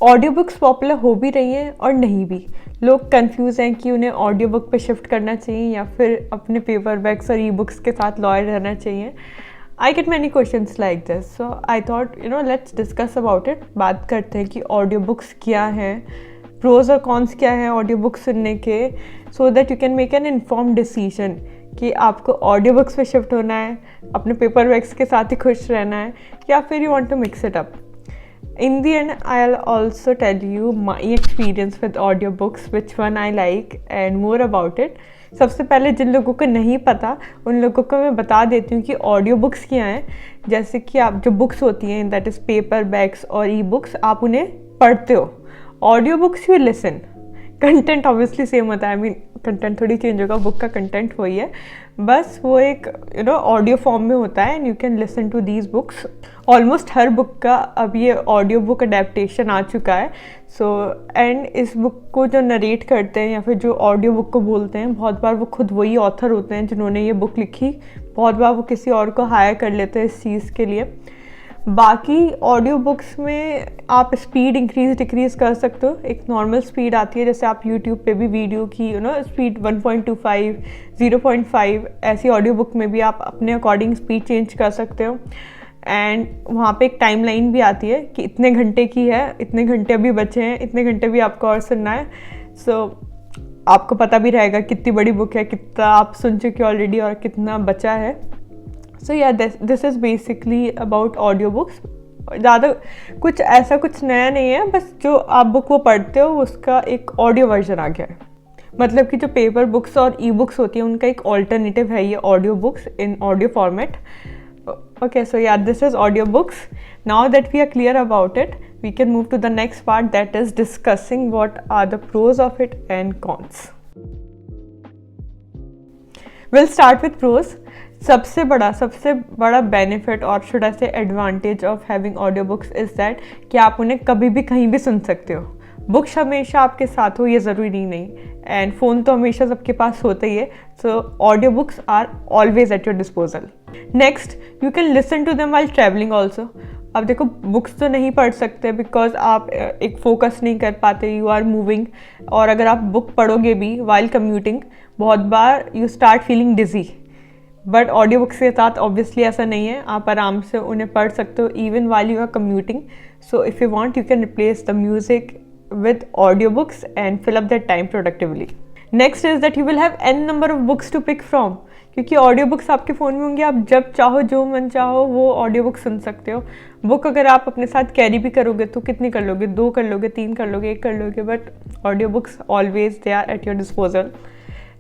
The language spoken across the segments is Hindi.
ऑडियो बुक्स पॉपुलर हो भी रही हैं और नहीं भी। लोग कंफ्यूज हैं कि उन्हें ऑडियो बुक पे शिफ्ट करना चाहिए या फिर अपने पेपर बैग्स और ई बुक्स के साथ लॉयल रहना चाहिए। I get many questions like this, so I thought let's discuss about it. बात करते हैं कि ऑडियो बुक्स क्या हैं, प्रोज और कॉन्स क्या हैं ऑडियो बुक्स सुनने के, so that you can make an inform decision कि आपको ऑडियो बुक्स पे शिफ्ट होना है, अपने पेपर बैग्स के साथ ही खुश रहना है, या फिर you want to mix it up. In the end, I'll also tell you my experience with audiobooks, which one I like and more about it. सबसे पहले जिन लोगों को नहीं पता उन लोगों को मैं बता देती हूँ कि ऑडियो बुक्स क्या हैं। जैसे कि आप जो बुक्स होती हैं दैट इज़ पेपर बैग्स और ई बुक्स, आप उन्हें पढ़ते हो। Audio books you listen, content obviously same होता है, आई मीन कंटेंट थोड़ी चेंज होगा, बुक का कंटेंट वही है, बस वो एक ऑडियो फॉर्म में होता है and you can listen to these books. Almost हर बुक का अब ये ऑडियो बुक अडेप्टेशन आ चुका है। सो एंड इस बुक को जो नरेट करते हैं या फिर जो ऑडियो बुक को बोलते हैं, बहुत बार वो खुद वही ऑथर होते हैं जिन्होंने ये बुक लिखी, बहुत बार वो किसी और को हायर कर लेते हैं इस चीज़ के लिए। बाकी ऑडियो बुक्स में आप स्पीड इंक्रीज डिक्रीज कर सकते हो। एक नॉर्मल स्पीड आती है, जैसे आप यूट्यूब पे भी वीडियो की स्पीड 1.25 0.5 ऐसी ऑडियो बुक में भी आप अपने अकॉर्डिंग स्पीड चेंज कर सकते हो। एंड वहाँ पे एक टाइम लाइन भी आती है कि इतने घंटे की है, इतने घंटे अभी बचे हैं, इतने घंटे भी आपको और सुनना है। सो आपको पता भी रहेगा कितनी बड़ी बुक है, कितना आप सुन चुके ऑलरेडी और कितना बचा है। सो या this is basically about audio books. ज़्यादा कुछ ऐसा कुछ नया नहीं है, बस जो आप बुक वो पढ़ते हो उसका एक ऑडियो वर्जन आ गया है। मतलब कि जो पेपर बुक्स और ई बुक्स होती हैं उनका एक ऑल्टरनेटिव है ये audio books in audio format. Okay, so yeah, this is audiobooks. Now that we are clear about it, we can move to the next part, that is discussing what are the pros of it and cons. We'll start with pros. सबसे बड़ा benefit और should I say advantage of having audiobooks is that कि आप उन्हें कभी भी कहीं भी सुन सकते हो। बुक्स हमेशा आपके साथ हो ये ज़रूरी नहीं, एंड फ़ोन तो हमेशा सबके पास होता ही है। So audio books are always at your disposal. Next, you can listen to them while travelling also. अब देखो, बुक्स तो नहीं पढ़ सकते बिकॉज आप एक फोकस नहीं कर पाते, यू आर मूविंग, और अगर आप बुक पढ़ोगे भी वाइल कम्यूटिंग, बहुत बार you start feeling dizzy. But audio books के साथ ऑब्वियसली ऐसा नहीं है, आप आराम से उन्हें पढ़ सकते हो even while you are commuting. So if you want you can replace the music with audiobooks and fill up that time productively. Next is that you will have n number of books to pick from, क्योंकि ऑडियो बुक्स आपके फ़ोन में होंगे, आप जब चाहो जो मन चाहो वो ऑडियो बुक सुन सकते हो। बुक अगर आप अपने साथ कैरी भी करोगे तो कितनी कर लोगे, 2 कर लोगे, 3 कर लोगे, 1 कर लोगे, but audio books always they are at your disposal.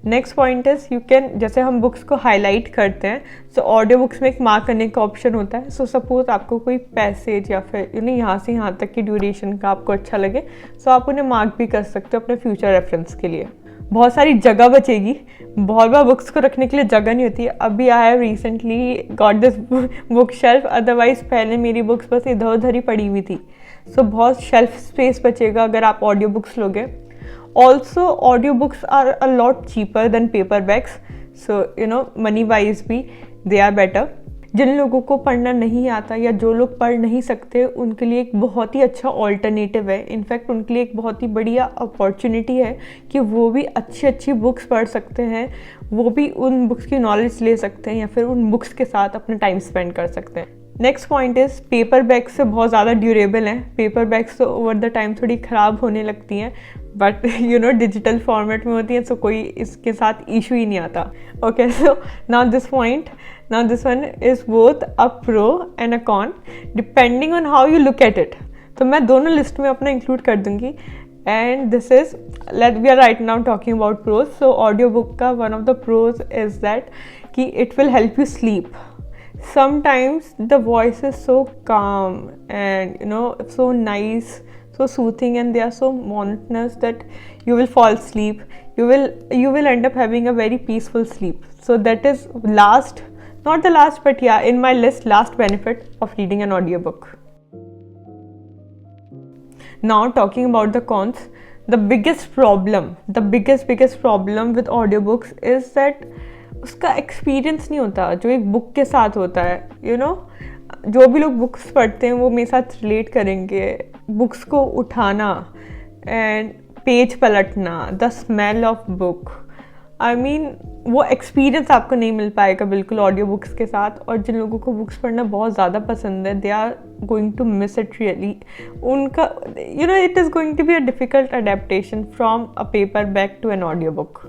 Next point is you can, जैसे हम बुक्स को हाईलाइट करते हैं, सो ऑडियो बुक्स में एक मार्क करने का ऑप्शन होता है। सो सपोज आपको कोई पैसेज या फिर यहाँ से यहाँ तक की ड्यूरेशन का आपको अच्छा लगे, सो आप उन्हें मार्क भी कर सकते हो अपने फ्यूचर रेफरेंस के लिए। बहुत सारी जगह बचेगी, बहुत बार बुक्स को रखने के लिए जगह नहीं होती है। अभी I have recently got this book shelf, otherwise पहले मेरी बुक्स बस इधर उधर ही पड़ी हुई थी। सो बहुत शेल्फ स्पेस बचेगा अगर आप ऑडियो बुक्स लोगे। Also, audiobooks are a lot cheaper than paperbacks, so money wise भी they are better. जिन लोगों को पढ़ना नहीं आता या जो लोग पढ़ नहीं सकते उनके लिए एक बहुत ही अच्छा ऑल्टरनेटिव है। इनफैक्ट उनके लिए एक बहुत ही बढ़िया अपॉर्चुनिटी है कि वो भी अच्छी बुक्स पढ़ सकते हैं, वो भी उन बुक्स की नॉलेज ले सकते हैं या फिर उन बुक्स के साथ अपना टाइम स्पेंड कर सकते हैं। Next point is paper bags से बहुत ज़्यादा ड्यूरेबल हैं। पेपर बैग्स तो ओवर द टाइम थोड़ी ख़राब होने लगती हैं, बट डिजिटल फॉर्मेट में होती हैं, सो कोई इसके साथ इशू ही नहीं आता। Okay, so now this one is both a pro and a con depending on how you look at it. तो मैं दोनों लिस्ट में अपना इंक्लूड कर दूंगी, and this is we are right now talking about pros. So audio book का one of the pros is that कि it will help you sleep. Sometimes the voice is so calm and so nice, so soothing, and they are so monotonous that you will fall asleep. You will end up having a very peaceful sleep. So that is not the last, but yeah, in my list, last benefit of reading an audiobook. Now talking about the cons, the biggest problem with audiobooks is that उसका एक्सपीरियंस नहीं होता जो एक बुक के साथ होता है। जो भी लोग बुक्स पढ़ते हैं वो मेरे साथ रिलेट करेंगे। बुक्स को उठाना एंड पेज पलटना, the smell of book, I mean वो एक्सपीरियंस आपको नहीं मिल पाएगा बिल्कुल ऑडियो बुक्स के साथ। और जिन लोगों को बुक्स पढ़ना बहुत ज़्यादा पसंद है, they are going to miss it really. उनका it is going to be a difficult adaptation from a paperback to an audio book.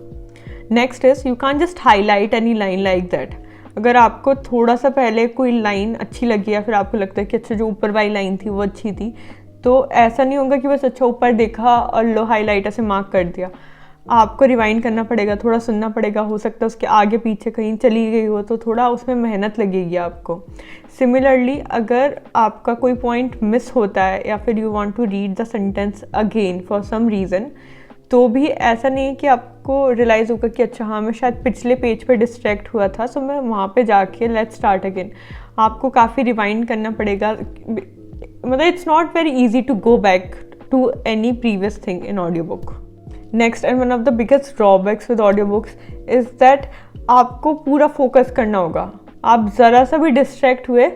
Next is you can just highlight any line like that. अगर आपको थोड़ा सा पहले कोई लाइन अच्छी लगी या फिर आपको लगता है कि अच्छा जो ऊपर वाली लाइन थी वो अच्छी थी, तो ऐसा नहीं होगा कि बस अच्छा ऊपर देखा और लो हाईलाइटर से मार्क कर दिया। आपको रिवाइंड करना पड़ेगा, थोड़ा सुनना पड़ेगा, हो सकता है उसके आगे पीछे कहीं चली गई हो तो थोड़ा उसमें मेहनत लगेगी आपको। सिमिलरली अगर आपका कोई पॉइंट मिस होता है या फिर you want to read the sentence again for some reason, तो भी ऐसा नहीं है कि आपको रियलाइज़ होगा कि अच्छा हाँ मैं शायद पिछले पेज पे डिस्ट्रैक्ट हुआ था, सो मैं वहाँ पे जाके लेट्स स्टार्ट अगेन। आपको काफ़ी रिवाइंड करना पड़ेगा। मतलब it's not very easy to go back to any previous thing in audio book. Next and one of the biggest drawbacks with audio books is that आपको पूरा फोकस करना होगा। आप ज़रा सा भी डिस्ट्रैक्ट हुए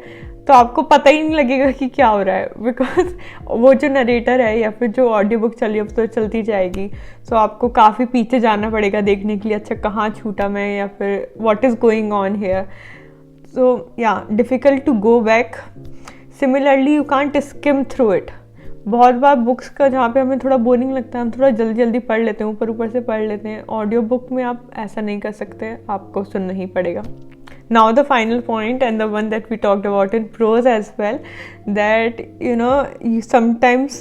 तो आपको पता ही नहीं लगेगा कि क्या हो रहा है, बिकॉज वो जो नरेटर है या फिर जो ऑडियो बुक चल रही है तो चलती जाएगी। सो आपको काफ़ी पीछे जाना पड़ेगा देखने के लिए अच्छा कहाँ छूटा मैं या फिर what is going on here. So yeah difficult to go back. Similarly you can't skim through it. बहुत बार बुक्स का जहाँ पे हमें थोड़ा बोरिंग लगता है हम थोड़ा जल्दी जल्दी पढ़ लेते हैं, ऊपर ऊपर से पढ़ लेते हैं। ऑडियो बुक में आप ऐसा नहीं कर सकते, आपको सुनना ही पड़ेगा। Now the final point and the one that we talked about in prose as well, that you sometimes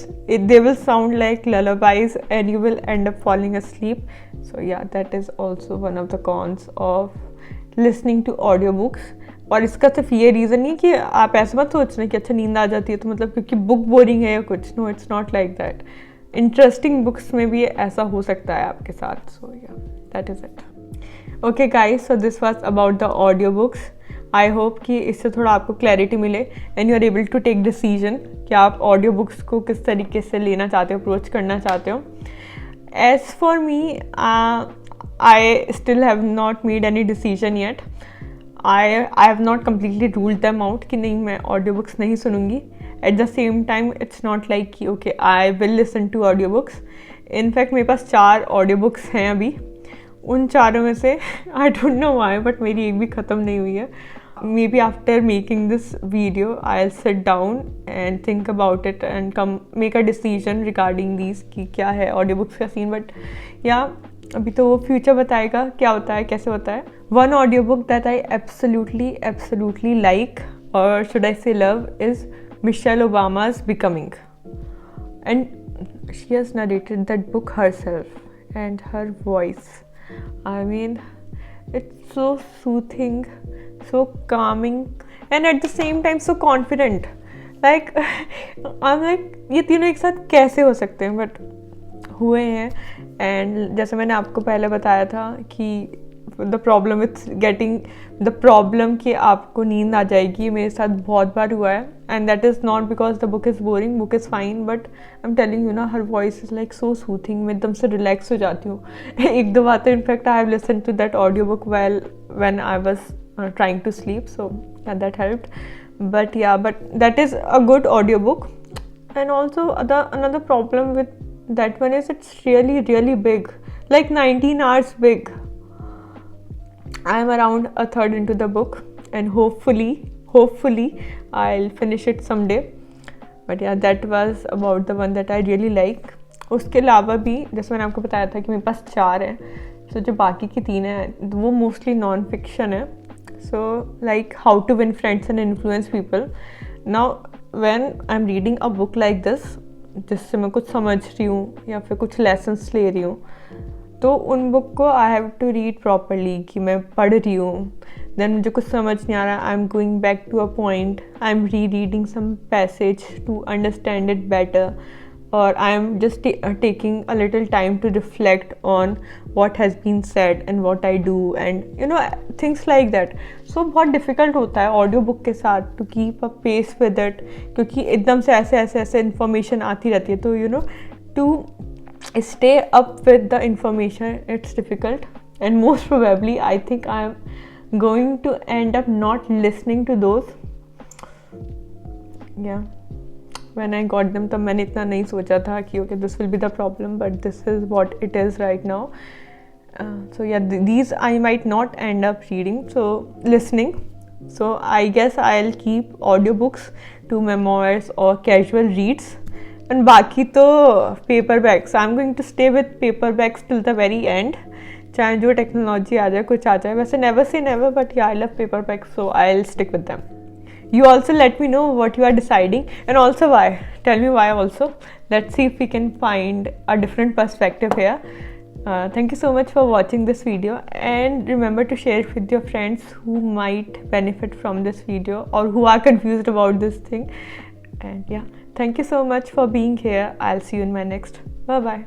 they will sound like lullabies and you will end up falling asleep. So yeah, that is also one of the cons of listening to audiobooks. और इसका सिर्फ ये रीज़न नहीं कि आप ऐसा मत सोचना कि अच्छा नींद आ जाती है तो मतलब क्योंकि बुक बोरिंग है या कुछ। No, it's not like that. Interesting books में भी ऐसा हो सकता है आपके साथ। सो या that is it. Okay guys, so this was about the audio books. I hope कि इससे थोड़ा आपको क्लैरिटी मिले and you are able to take decision कि आप ऑडियो बुक्स को किस तरीके से लेना चाहते हो, अप्रोच करना चाहते हो। As for me, I still have not made any decision yet. I have not completely ruled them out कि नहीं मैं ऑडियो बुक्स नहीं सुनूंगी। At the same time it's not like कि okay I will listen to audio books. In fact मेरे पास 4 ऑडियो बुक्स हैं अभी। उन चारों में से I don't know why but मेरी एक भी ख़त्म नहीं हुई है। May be after making this video I will sit down and think about it and come make a decision regarding these कि क्या है ऑडियो बुक्स का सीन। बट या अभी तो वो फ्यूचर बताएगा क्या होता है, कैसे होता है। One audio book that I absolutely like और should I say love is Michelle Obama's Becoming, and she has narrated that book herself and her voice, I mean it's so soothing, so calming and at the same time so confident. Like I'm like ये तीनों एक साथ कैसे हो सकते हैं, बट हुए हैं। एंड जैसे मैंने आपको पहले बताया था कि the problem with getting the problem कि आपको नींद आ जाएगी, मेरे साथ बहुत बार हुआ है। And that is not because the book is boring, book is fine, but I am telling you ना her voice is like so soothing. मैं एकदम से रिलैक्स हो जाती हूँ। एक दो बातें in fact I have listen to that audio book when I was trying to sleep, so that helped. But yeah but that is a good audio book. And also another problem with that one is it's really big, like 19 hours big. I am around a third into the book and hopefully I'll finish it someday. But yeah, that was about the one that I really like. उसके अलावा भी जैसे मैंने आपको बताया था कि मेरे पास 4 हैं, तो जो बाकी की 3 हैं वो मोस्टली नॉन फिक्शन है। So like how to win friends and influence people. Now when I am reading a book like this जिससे मैं कुछ समझ रही हूँ या फिर कुछ लेसन्स ले रही हूँ, तो उन बुक को I have to read properly कि मैं पढ़ रही हूँ। देन मुझे कुछ समझ नहीं आ रहा, I am going back to a point, I am re reading some passage to understand it better, और I am just taking a little time to reflect on what has been said and what I do and you know things like that. So बहुत डिफ़िकल्ट होता है ऑडियो बुक के साथ to keep a pace with it, क्योंकि एकदम से ऐसे इन्फॉर्मेशन आती रहती है, तो you know to stay up with the information it's difficult, and most probably I think I am going to end up not listening to those. Yeah, when I got them, तब मैंने इतना नहीं सोचा था कि okay, this will be the problem, but this is what it is right now. So yeah, these I might not end up reading, so listening. So I guess I'll keep audiobooks to memoirs or casual reads. And बाकी तो paperbacks. I'm going to stay with paperbacks till the very end. चाहे जो टेक्नोलॉजी आ जाए, कुछ आ जाए. वैसे never say never, but yeah, I love paperbacks, so I'll stick with them. You also let me know what you are deciding, and also why. Tell me why also. Let's see if we can find a different perspective here. Thank you so much for watching this video, and remember to share it with your friends who might benefit from this video or who are confused about this thing. And yeah, thank you so much for being here. I'll see you in my next. Bye bye.